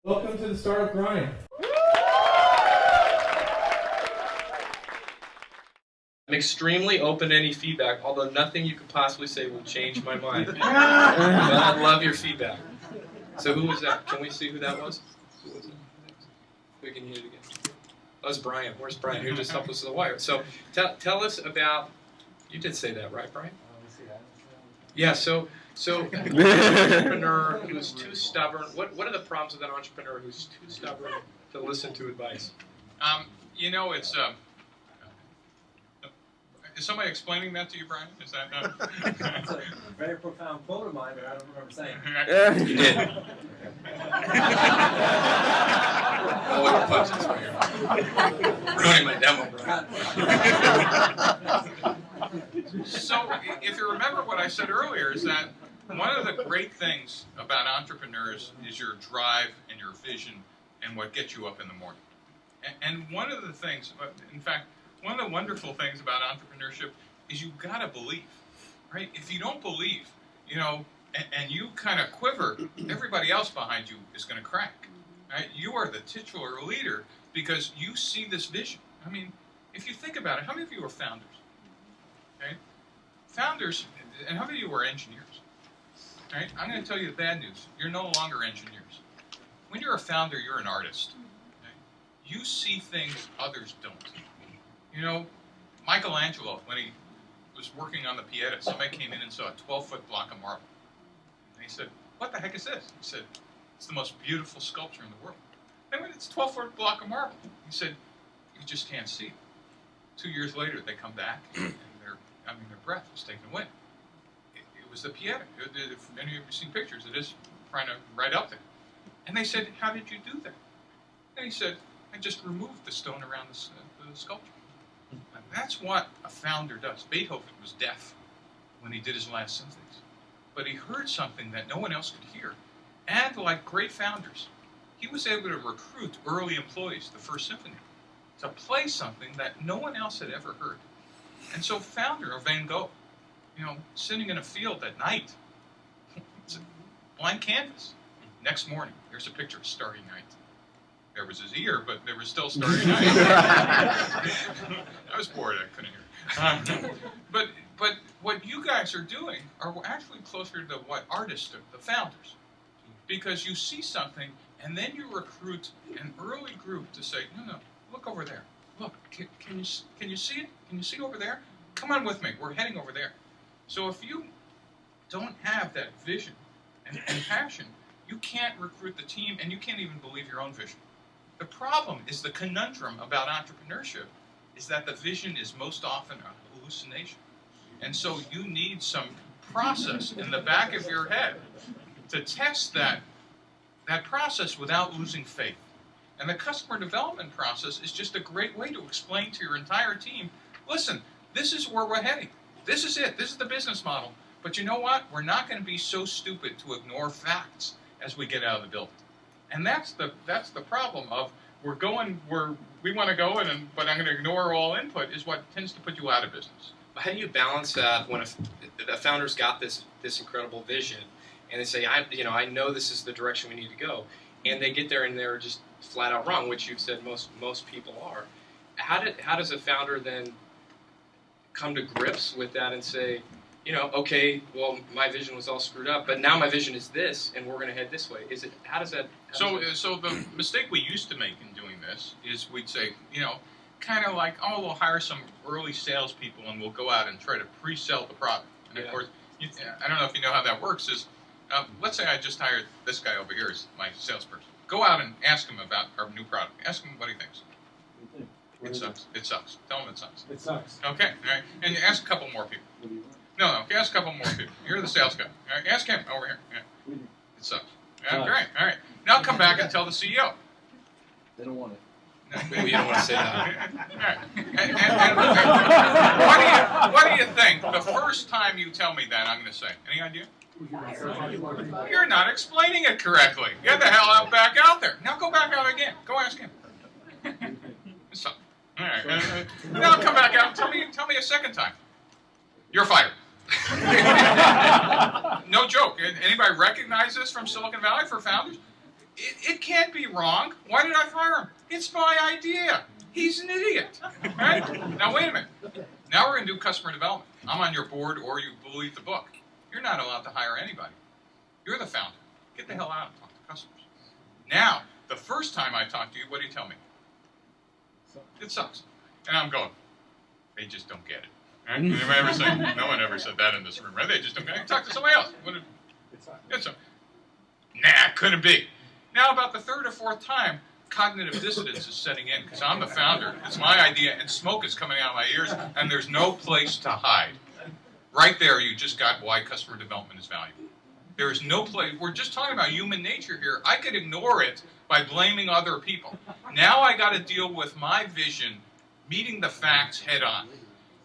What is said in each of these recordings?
Welcome to the Startup Grind. I'm extremely open to any feedback, although nothing you could possibly say will change my mind. But I love your feedback. So who was that? Can we see who that was? Who was it? We can hear it again. That was Brian. Where's Brian? Who just helped us with the wire. So tell us about, you did say that, right, Brian? Yeah, so an entrepreneur who's too stubborn. What are the problems with an entrepreneur who's too stubborn to listen to advice? It's is somebody explaining that to you, Brian? Is that It's a very profound quote of mine, but I don't remember saying it. You did. Oh, with the punches right here. We're doing my demo, bro. So, if you remember what I said earlier, is that one of the great things about entrepreneurs is your drive and your vision and what gets you up in the morning. And one of the things, in fact, one of the wonderful things about entrepreneurship is you've got to believe, right? If you don't believe, and you kind of quiver, everybody else behind you is going to crack, right? You are the titular leader because you see this vision. I mean, if you think about it, how many of you are founders? Okay? Founders, and how many of you are engineers? Right? I'm going to tell you the bad news. You're no longer engineers. When you're a founder, you're an artist. Okay? You see things others don't. Michelangelo, when he was working on the Pieta, somebody came in and saw a 12-foot block of marble. And he said, "What the heck is this?" He said, "It's the most beautiful sculpture in the world." And when it's a 12-foot block of marble, he said, "You just can't see it." 2 years later, they come back, and their breath was taken away. It was the Pieta. If any of you have seen pictures, it is right up there. And they said, "How did you do that?" And he said, "I just removed the stone around the sculpture." And that's what a founder does. Beethoven was deaf when he did his last symphonies. But he heard something that no one else could hear. And like great founders, he was able to recruit early employees, the first symphony, to play something that no one else had ever heard. And so founder of Van Gogh, sitting in a field at night, it's a blank canvas. Next morning, there's a picture of Starry Night. There was his ear, but there was still Starry Night. I was bored, I couldn't hear. But what you guys are doing are actually closer to what artists do, the founders. Because you see something, and then you recruit an early group to say, no, look over there. Look, can you see it? Can you see over there? Come on with me, we're heading over there. So if you don't have that vision and passion, you can't recruit the team, and you can't even believe your own vision. The problem is the conundrum about entrepreneurship is that the vision is most often a hallucination. And so you need some process in the back of your head to test that process without losing faith. And the customer development process is just a great way to explain to your entire team, listen, this is where we're heading. This is it. This is the business model. But you know what? We're not going to be so stupid to ignore facts as we get out of the building. And that's the problem of we're going where we want to go, but I'm going to ignore all input is what tends to put you out of business. How do you balance that when the founder's got this incredible vision, and they say, I know this is the direction we need to go, and they get there and they're just flat out wrong, which you've said most people are. How does a founder then come to grips with that and say, okay, well, my vision was all screwed up, but now my vision is this, and we're going to head this way. How does that? So the mistake we used to make in doing this is we'd say, kind of like, oh, we'll hire some early salespeople and we'll go out and try to pre-sell the product. And of course, I don't know if you know how that works. Let's say I just hired this guy over here as my salesperson. Go out and ask him about our new product. Ask him what he thinks. It sucks. It sucks. Tell him it sucks. It sucks. Okay, all right. And you ask a couple more people. What do you want? No, ask a couple more people. You're the sales guy. All right, ask him over here. Yeah. It sucks. Yeah, great. All right. Now come back and tell the CEO. They don't want it. No, you don't want to say that. All right. And what do you think the first time you tell me that I'm going to say? Any idea? You're not explaining it correctly. Get the hell back out there. Now go back out again. Go ask him. So, all right. Now come back out and tell me a second time. You're fired. No joke. Anybody recognize this from Silicon Valley for founders? It can't be wrong. Why did I fire him? It's my idea. He's an idiot. Right? Now, wait a minute. Now we're going to do customer development. I'm on your board, or you believe the book. You're not allowed to hire anybody. You're the founder. Get the hell out and talk to customers. Now, the first time I talk to you, what do you tell me? It sucks. And I'm going, they just don't get it. Right? No one ever said that in this room, right? They just don't get it. Talk to somebody else. It's a, nah, couldn't be. Now, about the third or fourth time, cognitive dissonance is setting in because I'm the founder. It's my idea, and smoke is coming out of my ears, and there's no place to hide. Right there, you just got why customer development is valuable. There is no place. We're just talking about human nature here. I could ignore it by blaming other people. Now I got to deal with my vision, meeting the facts head on.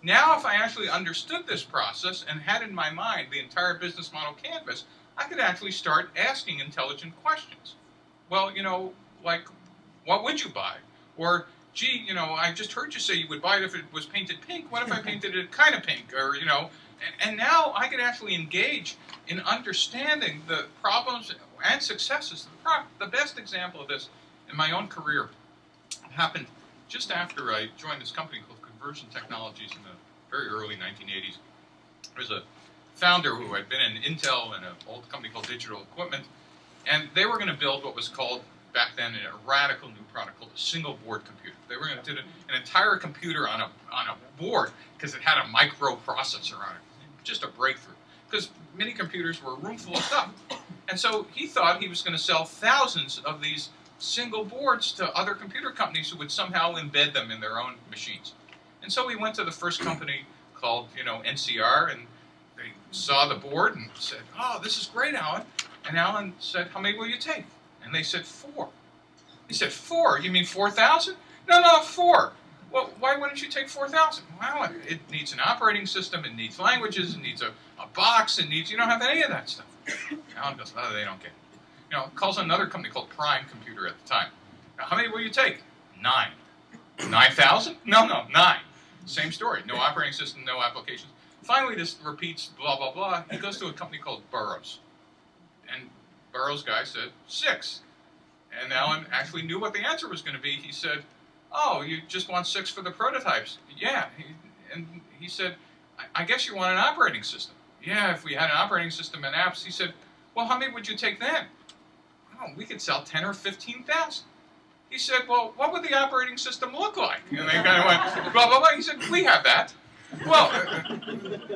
Now, if I actually understood this process and had in my mind the entire business model canvas, I could actually start asking intelligent questions. Well, like, what would you buy? Or, gee, I just heard you say you would buy it if it was painted pink. What if I painted it kind of pink? Or, and now I could actually engage in understanding the problems and successes. The best example of this in my own career happened just after I joined this company called Conversion Technologies in the very early 1980s. There was a founder who had been in Intel and an old company called Digital Equipment, and they were going to build what was called, back then, a radical new product called a single board computer. They were going to do an entire computer on a board because it had a microprocessor on it. Just a breakthrough. Because mini computers were a room full of stuff. And so he thought he was going to sell thousands of these single boards to other computer companies who would somehow embed them in their own machines. And so he went to the first company called, NCR, and they saw the board and said, "Oh, this is great, Alan." And Alan said, "How many will you take?" And they said, 4. He said, 4? You mean 4,000? No, 4. Well, why wouldn't you take 4,000? Well, it needs an operating system, it needs languages, it needs a box, it needs, you don't have any of that stuff. Alan goes, "Oh, they don't get it." Calls another company called Prime Computer at the time. "Now, how many will you take?" 9. 9,000? No, 9. Same story. No operating system, no applications. Finally, this repeats, blah, blah, blah. He goes to a company called Burroughs. And Burroughs' guy said, 6. And Alan actually knew what the answer was going to be. He said, "Oh, you just want 6 for the prototypes?" "Yeah." And he said, I guess you want an operating system." "Yeah, if we had an operating system and apps." He said, "Well, how many would you take then?" "Oh, we could sell 10 or 15,000. He said, "Well, what would the operating system look like?" And they kind of went, blah, blah, blah. He said, "We have that." "Well,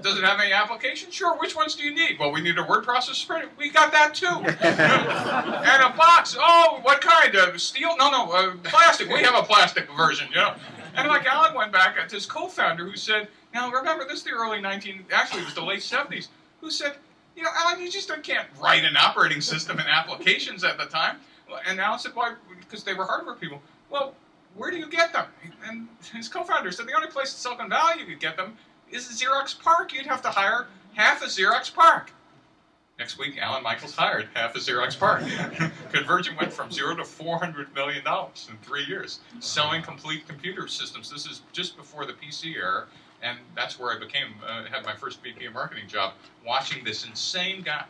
does it have any application?" "Sure. Which ones do you need?" "Well, we need a word processor spreader." "We got that too." "And a box." "Oh, what kind? Steel?" No, plastic. We have a plastic version, And like Alan went back to his co-founder who said, now remember, this is the early actually it was the late 70s, who said, "Alan, you just can't write an operating system and applications at the time." And Alan said, "Why?" Because they were hardware people. "Well, where do you get them?" And his co-founder said, "The only place in Silicon Valley you could get them is Xerox PARC. You'd have to hire half a Xerox PARC." Next week, Alan Michaels hired half a Xerox PARC. Conversion went from 0 to $400 million in 3 years, selling complete computer systems. This is just before the PC era, and that's where I had my first VP of marketing job, watching this insane guy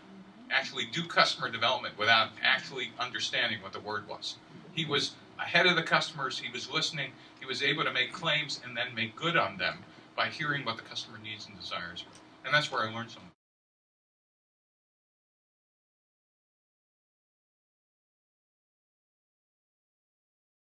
actually do customer development without actually understanding what the word was. He was ahead of the customers, he was listening, he was able to make claims and then make good on them by hearing what the customer needs and desires were. And that's where I learned something.